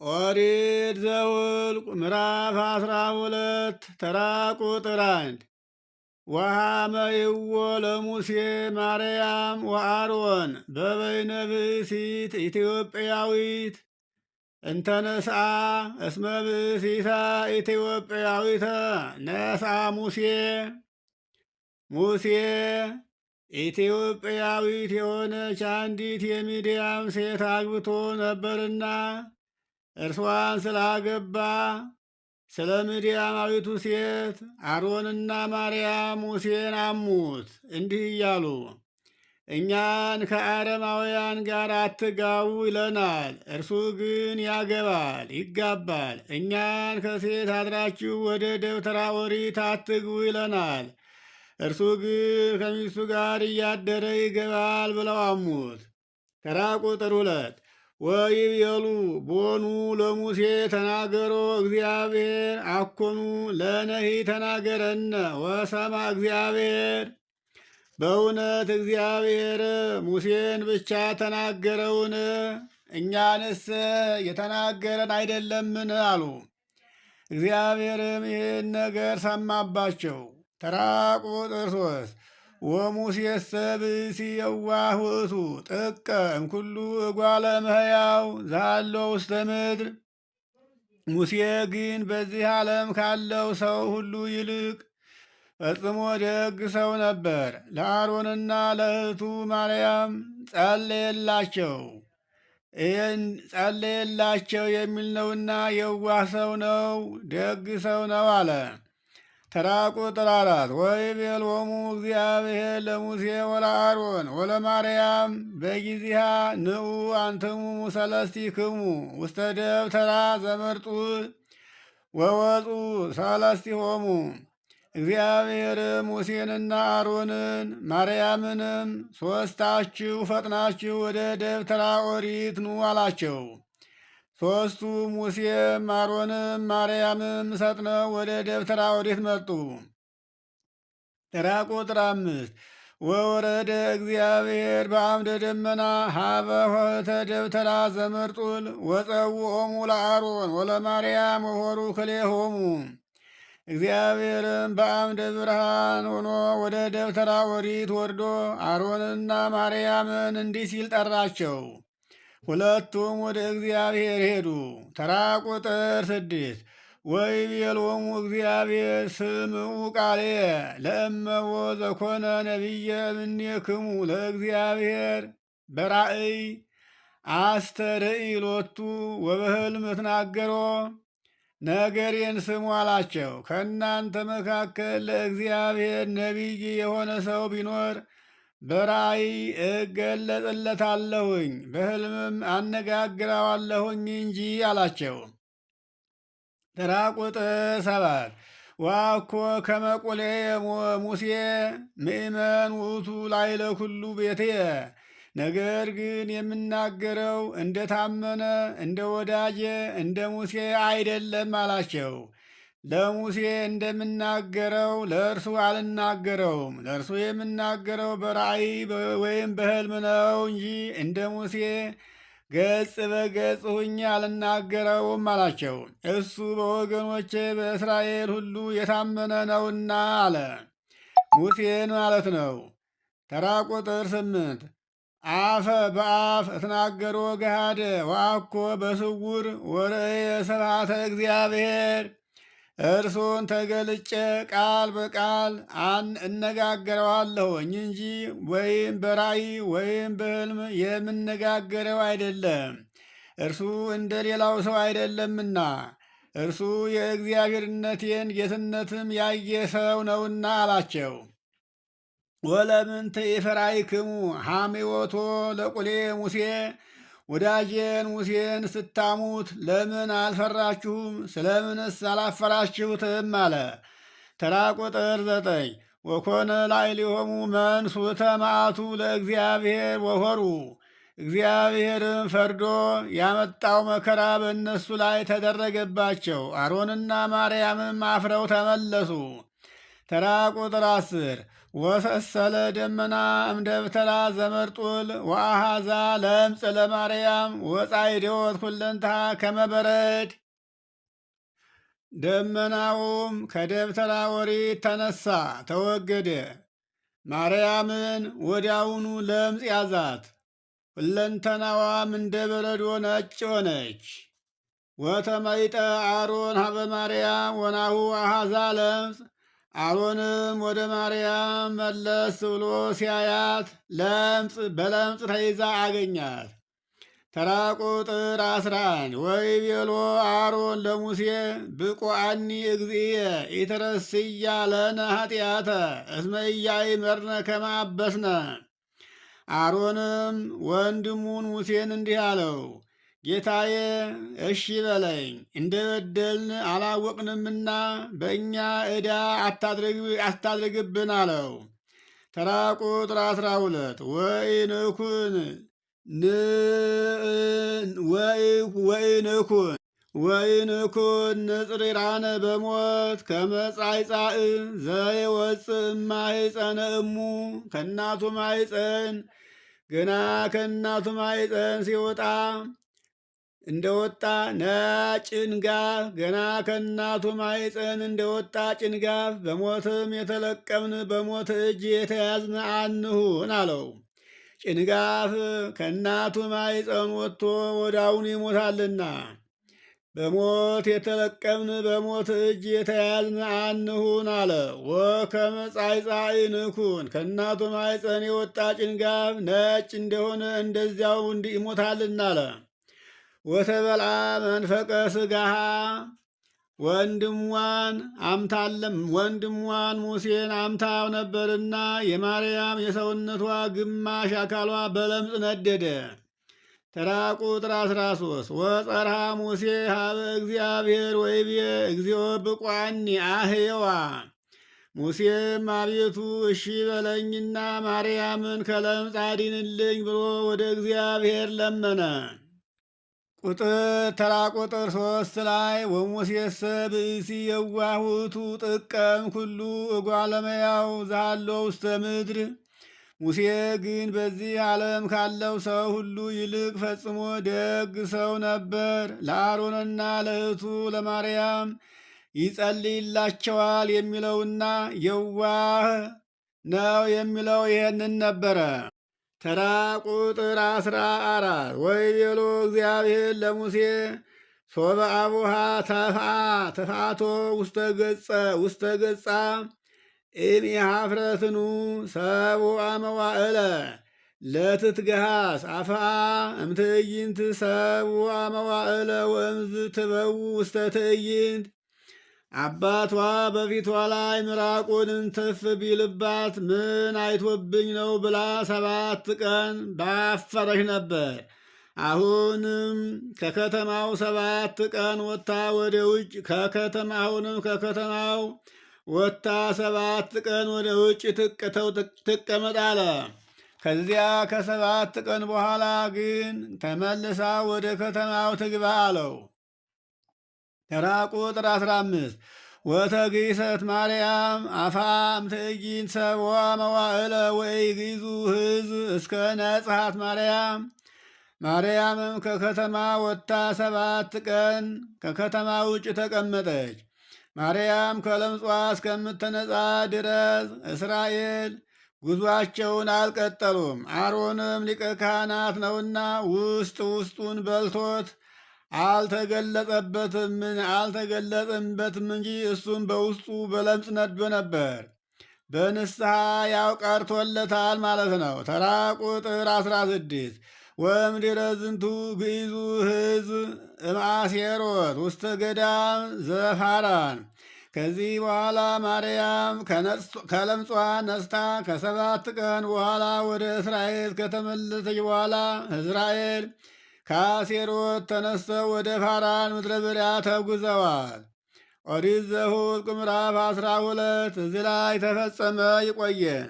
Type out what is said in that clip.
ኦሪት ዘኍልቍ ምዕራፍ 12 ተራ ቁጥር 1 ወሐመይዎ ለሙሴ ማርያም ወአሮን በበይነ ብእሲት ኢትዮጵያዊት እንተነስአ እስመ ብእሲታ ኢትዮጵያዊተ ነስአ ሙሴ ኢትዮጵያዊት የሆነች አንዲት የሚዲያም ሴት አግብቶ ነበርና እርሷን ስላገባ ስለ ምድያማዊቱ ሴት አሮንና ማርያም ሙሴን አሙት፣ እንዲህ እያሉ እኛን ከአረማውያን ጋር አትጋቡ ይለናል። እርሱ ግን ያገባል ይጋባል። እኛን ከሴት አድራችሁ ወደ ደብተራ ኦሪት አትግቡ ይለናል። እርሱ ግን ከሚስቱ ጋር እያደረ ይገባል ብለው አሙት። ተራ ቁጥር 2 ወይቤሉ ቦኑ ለሙሴ ተናገሮ እግዚአብሔር አኮኑ ለነሂ ተናገረነ ወሰማ እግዚአብሔር። በእውነት እግዚአብሔር ሙሴን ብቻ ተናገረውን? እኛንስ የተናገረን አይደለምን? አሉ። እግዚአብሔርም ይህን ነገር ሰማባቸው። ተራ ቁጥር 3 ወሙሴሰ ብእሲ የዋህ ውእቱ ጥቀ እምኩሉ እጓለ እመሕያው ዛሎ ውስተ ምድር። ሙሴ ግን በዚህ ዓለም ካለው ሰው ሁሉ ይልቅ ፈጽሞ ደግ ሰው ነበር። ለአሮንና ለእህቱ ማርያም ጸለየላቸው የሚል ነውና የዋህ ሰው ነው፣ ደግ ሰው ነው አለ። ተራ ቁጥር 4 ወይቤሎሙ እግዚአብሔር ለሙሴ ወለአሮን ወለማርያም በጊዜሃ ንዑ አንትሙ ሰለስቲክሙ ውስተ ደብተራ ዘመርጡል ወወፁ ሰለስቲሆሙ። እግዚአብሔርም ሙሴንና አሮንን ማርያምንም ሦስታችሁ ፈጥናችሁ ወደ ደብተራ ኦሪት ኑ አላቸው። ሦስቱ ሙሴም አሮንም ማርያምም ሰጥነው ወደ ደብተራ ኦሪት መጡ። ተራ ቁጥር 5 ወወረደ እግዚአብሔር በአምደ ደመና ሀበ ኆኅተ ደብተራ ዘመርጡል ወጸውዖሙ ለአሮን ወለማርያም ወሖሩ ክልኤሆሙ። እግዚአብሔርም በአምደ ብርሃን ሆኖ ወደ ደብተራ ኦሪት ወርዶ አሮንና ማርያምን እንዲህ ሲል ጠራቸው። ሁለቱም ወደ እግዚአብሔር ሄዱ። ተራ ቁጥር 6 ወይቤሎሙ እግዚአብሔር ስምዑ ቃልየ ለእመዎ ዘኮነ ነቢየ እምኔክሙ ለእግዚአብሔር በራእይ አስተርኢ ሎቱ ወበሕልም ትናገሮ። ነገሬን ስሙ አላቸው። ከእናንተ መካከል ለእግዚአብሔር ነቢይ የሆነ ሰው ቢኖር በራእይ እገለጽለታለሁኝ በሕልምም አነጋግረዋለሁኝ እንጂ አላቸው። ተራ ቁጥር 7 ዋኮ ከመቁሌ ሙሴ ምእመን ውእቱ ላዕለ ኩሉ ቤትየ። ነገር ግን የምናገረው እንደ ታመነ እንደ ወዳጄ እንደ ሙሴ አይደለም አላቸው። ለሙሴ እንደምናገረው ለእርሱ አልናገረውም። ለእርሱ የምናገረው በራእይ ወይም በሕልም ነው እንጂ እንደ ሙሴ ገጽ በገጽ ሁኜ አልናገረውም አላቸው። እሱ በወገኖቼ በእስራኤል ሁሉ የታመነ ነውና አለ። ሙሴን ማለት ነው። ተራ ቁጥር 8 አፈ በአፍ እትናገሮ ገሃደ ወአኮ በስውር ወርእየ ስብሐተ እግዚአብሔር። እርሱን ተገልጬ ቃል በቃል እነጋገረዋለሁኝ እንጂ ወይም በራእይ ወይም በሕልም የምነጋገረው አይደለም። እርሱ እንደ ሌላው ሰው አይደለምና እርሱ የእግዚአብሔርነቴን ጌትነትም ያየ ሰው ነውና አላቸው። ወለምንት ኢፈራይክሙ ሐሜወቶ ለቁሌ ሙሴ። ወዳጄን ሙሴን ስታሙት ለምን አልፈራችሁም? ስለምንስ አላፈራችሁትም? አለ። ተራ ቁጥር 9 ወኮነ ላዕሌሆሙ መንሱተ መዓቱ ለእግዚአብሔር ወሖሩ። እግዚአብሔርም ፈርዶ ያመጣው መከራ በእነሱ ላይ ተደረገባቸው። አሮንና ማርያምም አፍረው ተመለሱ። ተራ ቁጥር 10 ወሰሰለ ደመና እምደብተራ ዘመርጡል ወአሃዛ ለምጽ ለማርያም ወጻይዴወት ኩለንታ ከመበረድ። ደመናውም ከደብተራ ኦሪት ተነሳ ተወገደ። ማርያምን ወዲያውኑ ለምጽ ያዛት፣ ሁለንተናዋም እንደ በረዶ ነጭ ሆነች። ወተመይጠ አሮን ሀበ ማርያም ወናሁ አሃዛ ለምጽ። አሮንም ወደ ማርያም መለስ ብሎ ሲያያት በለምጽ ተይዛ አገኛት። ተራ ቁጥር 11 ወይቤሎ አሮን ለሙሴ ብቁአኒ እግዚእየ ኢተረስያ ለነ ኃጢአተ እስመ ኢያእመርነ ከመ አበስነ። አሮንም ወንድሙን ሙሴን እንዲህ አለው፣ ጌታዬ እሺ በለኝ፣ እንደ በደልን አላወቅንምና በእኛ ዕዳ አታድርግብን አለው። ተራ ቁጥር 12 ወኢንኩን ንጽሪራነ በሞት ከመጻይጻእ ዘይወፅእ እማሕፀነ እሙ። ከእናቱ ማሕፀን ገና ከእናቱ ማሕፀን ሲወጣ እንደወጣ ጭንጋፍ ገና ከእናቱ ማሕፀን እንደወጣ ጭንጋፍ በሞትም የተለቀምን በሞት እጅ የተያዝን አንሁን አለው። ጭንጋፍ ከእናቱ ማሕፀን ወጥቶ ወዳውኑ ይሞታልና በሞት የተለቀምን በሞት እጅ የተያዝን አንሁን አለ። ወከመ ጻዕጻዕ ንኩን፣ ከእናቱ ማሕፀን የወጣ ጭንጋፍ ነጭ እንደሆነ እንደዚያው ይሞታልና አለ። ወተበልዓ መንፈቀ ሥጋሃ፣ ወንድሟን ሙሴን አምታው ነበርና የማርያም የሰውነቷ ግማሽ አካሏ በለምጽ ነደደ። ተራ ቁጥር 13 ወጸርሃ ሙሴ ሀበ እግዚአብሔር ወይቤ እግዚኦ ብቋኒ አህየዋ። ሙሴም አቤቱ እሺ በለኝና ማርያምን ከለምጽ አድንልኝ ብሎ ወደ እግዚአብሔር ለመነ። ተራ ቁጥር 3 ላይ ወሙሴሰ ብእሲ የዋሁቱ ጥቀም ኩሉ እጓለመያው ዛሎ ውስተ ምድር። ሙሴ ግን በዚህ ዓለም ካለው ሰው ሁሉ ይልቅ ፈጽሞ ደግ ሰው ነበር። ለአሮንና ለእህቱ ለማርያም ይጸልይላቸዋል የሚለውና የዋህ ነው የሚለው ይሄንን ነበረ። ተራ ቁጥር 14 ወይቤሎ እግዚአብሔር ለሙሴ ሶበ አቡሃ ተፍአቶ ውስተ ገጻ እምኢኀፍረትኑ ሰብአ መዋዕለ ለትትገሃስ አፍአ እምትዕይንት ሰብአ መዋዕለ ወእምዝ ትበው ውስተ ትዕይንት። አባቷ በፊቷ ላይ ምራቁን እንትፍ ቢልባት ምን አይቶብኝ ነው ብላ 7 ቀን ባፈረች ነበር። አሁንም ከከተማው 7 ቀን ወጥታ ወደ ውጭ ከከተማው ወጥታ 7 ቀን ወደ ውጭ ትቀመጥ አለ። ከዚያ ከ7 ቀን በኋላ ግን ተመልሳ ወደ ከተማው ትግባ አለው። ተራ ቁጥር 15 ወተግይሰት ማርያም አፋም ትዕይንት ሰብአ መዋዕለ ወኢግይዙ ሕዝብ እስከ ነጽሐት ማርያም። ማርያምም ከከተማ ወጥታ 7 ቀን ከከተማ ውጭ ተቀመጠች። ማርያም ከለምጿ እስከምትነጻ ድረስ እስራኤል ጉዟቸውን አልቀጠሉም። አሮንም ሊቀ ካህናት ነውና ውስጥ ውስጡን በልቶት አልተገለጸበትም እንጂ እሱም በውስጡ በለምጽ ነዶ ነበር። በንስሐ ያው ቀርቶለታል ማለት ነው። ተራ ቁጥር 16 ወእምድኅረ ዝንቱ ግዕዙ ሕዝብ እምአሴሮት ውስተ ገዳም ዘፋራን። ከዚህ በኋላ ማርያም ከለምጿ ነስታ ከ7 ቀን በኋላ ወደ እስራኤል ከተመለሰች በኋላ እስራኤል ከአሴሮት ተነስተው ወደ ፋራን ምድረ በዳ ተጉዘዋል። ኦሪት ዘኍልቍ ምዕራፍ 12 እዚህ ላይ ተፈጸመ። ይቆየን።